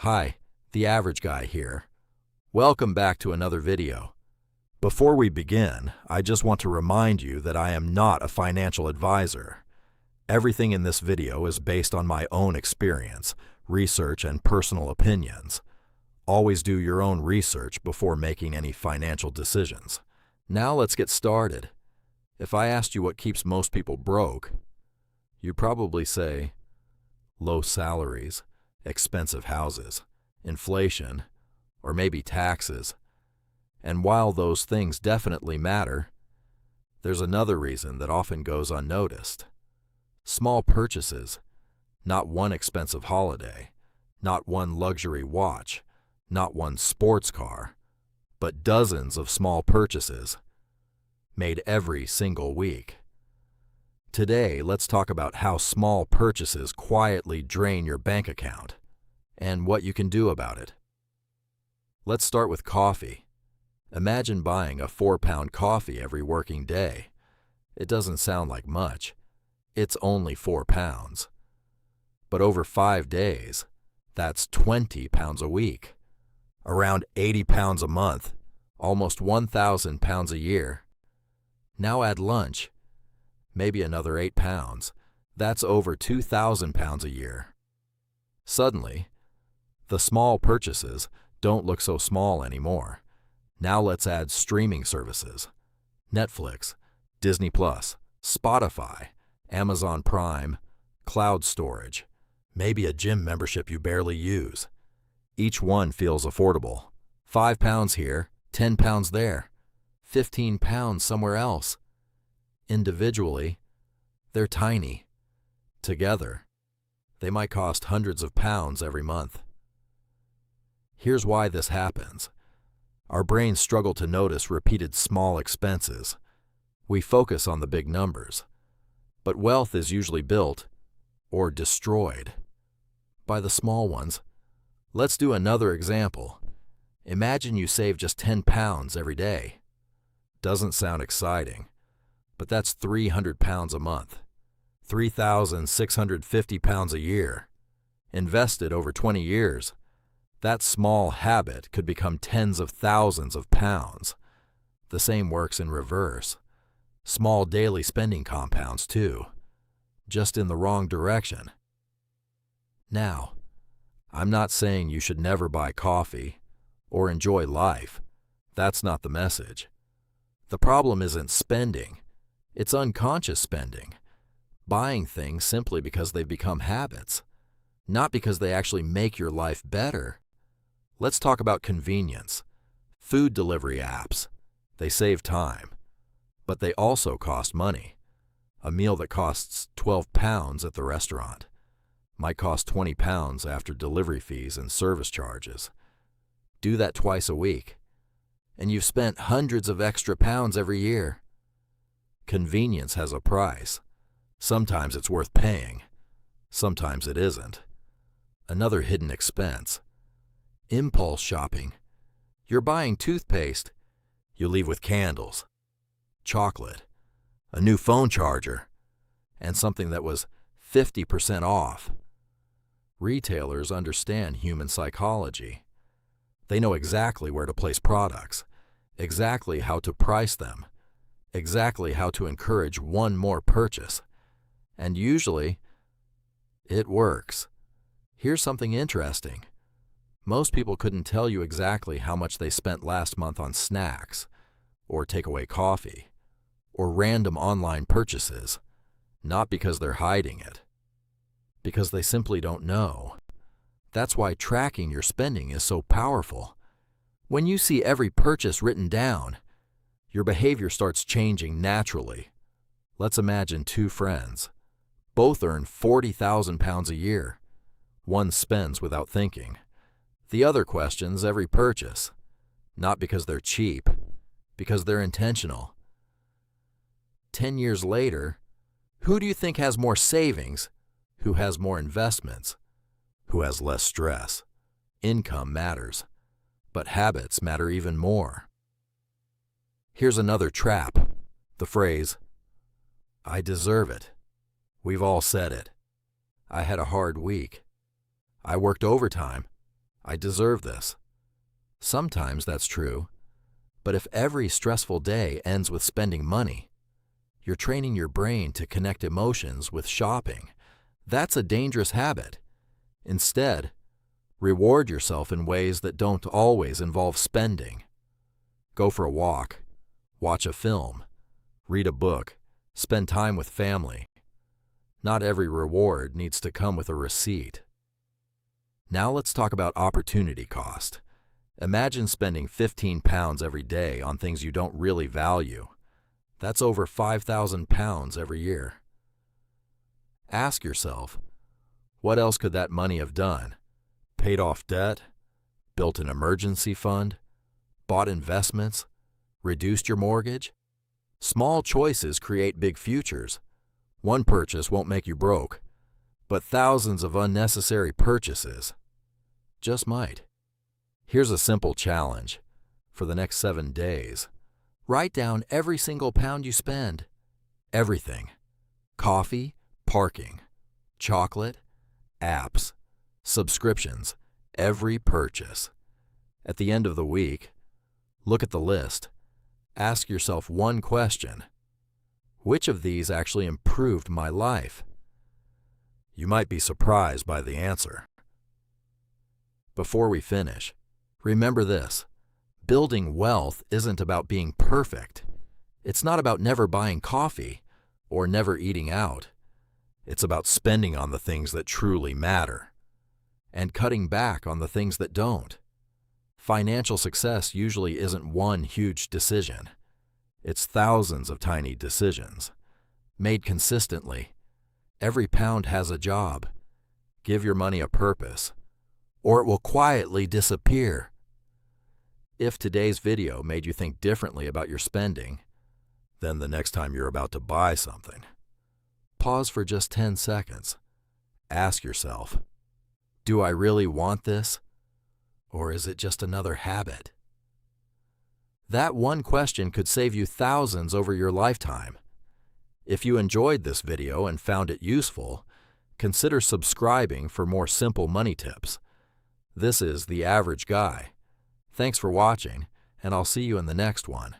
Hi, the average guy here. Welcome back to another video. Before we begin, I just want to remind you that I am not a financial advisor. Everything in this video is based on my own experience, research, and personal opinions. Always do your own research before making any financial decisions. Now let's get started. If I asked you what keeps most people broke, you'd probably say low salaries, expensive houses, inflation, or maybe taxes. And while those things definitely matter, there's another reason that often goes unnoticed. Small purchases, not one expensive holiday, not one luxury watch, not one sports car, but dozens of small purchases made every single week. Today, let's talk about how small purchases quietly drain your bank account and what you can do about it. Let's start with coffee. Imagine buying a 4-pound coffee every working day. It doesn't sound like much. It's only 4 pounds. But over 5 days, that's 20 pounds a week. Around 80 pounds a month, almost 1,000 pounds a year. Now add lunch, maybe another 8 pounds. That's over 2,000 pounds a year. Suddenly, the small purchases don't look so small anymore. Now let's add streaming services. Netflix, Disney+, Spotify, Amazon Prime, cloud storage, maybe a gym membership you barely use. Each one feels affordable. 5 pounds here, 10 pounds there, 15 pounds somewhere else. Individually, they're tiny. Together, they might cost hundreds of pounds every month. Here's why this happens. Our brains struggle to notice repeated small expenses. We focus on the big numbers. But wealth is usually built or destroyed by the small ones. Let's do another example. Imagine you save just 10 pounds every day. Doesn't sound exciting, but that's 300 pounds a month, 3,650 pounds a year. Invested over 20 years, that small habit could become tens of thousands of pounds. The same works in reverse. Small daily spending compounds too, just in the wrong direction. Now, I'm not saying you should never buy coffee or enjoy life. That's not the message. The problem isn't spending. It's unconscious spending. Buying things simply because they've become habits, not because they actually make your life better. Let's talk about convenience. Food delivery apps. They save time, but they also cost money. A meal that costs 12 pounds at the restaurant might cost 20 pounds after delivery fees and service charges. Do that twice a week, and you've spent hundreds of extra pounds every year. Convenience has a price. Sometimes it's worth paying. Sometimes it isn't. Another hidden expense. Impulse shopping. You're buying toothpaste. You leave with candles, chocolate, a new phone charger, and something that was 50% off. Retailers understand human psychology. They know exactly where to place products, exactly how to price them, exactly how to encourage one more purchase. And usually, it works. Here's something interesting. Most people couldn't tell you exactly how much they spent last month on snacks, or takeaway coffee, or random online purchases, not because they're hiding it, because they simply don't know. That's why tracking your spending is so powerful. When you see every purchase written down, your behavior starts changing naturally. Let's imagine 2 friends. Both earn 40,000 pounds a year. One spends without thinking. The other questions every purchase, not because they're cheap, because they're intentional. 10 years later, who do you think has more savings? Who has more investments? Who has less stress? Income matters, but habits matter even more. Here's another trap. The phrase, "I deserve it." We've all said it. I had a hard week. I worked overtime. I deserve this. Sometimes that's true, but if every stressful day ends with spending money, you're training your brain to connect emotions with shopping. That's a dangerous habit. Instead, reward yourself in ways that don't always involve spending. Go for a walk, watch a film, read a book, spend time with family. Not every reward needs to come with a receipt. Now let's talk about opportunity cost. Imagine spending 15 pounds every day on things you don't really value. That's over 5,000 pounds every year. Ask yourself, what else could that money have done? Paid off debt? Built an emergency fund? Bought investments? Reduced your mortgage? Small choices create big futures. One purchase won't make you broke, but thousands of unnecessary purchases just might. Here's a simple challenge. For the next 7 days, write down every single pound you spend. Everything. Coffee, parking, chocolate, apps, subscriptions, every purchase. At the end of the week, look at the list. Ask yourself one question. Which of these actually improved my life? You might be surprised by the answer. Before we finish, remember this. Building wealth isn't about being perfect. It's not about never buying coffee or never eating out. It's about spending on the things that truly matter and cutting back on the things that don't. Financial success usually isn't one huge decision. It's thousands of tiny decisions, made consistently. Every pound has a job. Give your money a purpose, or it will quietly disappear. If today's video made you think differently about your spending, then the next time you're about to buy something, pause for just 10 seconds. Ask yourself, do I really want this, or is it just another habit? That one question could save you thousands over your lifetime. If you enjoyed this video and found it useful, consider subscribing for more simple money tips. This is The Average Guy. Thanks for watching, and I'll see you in the next one.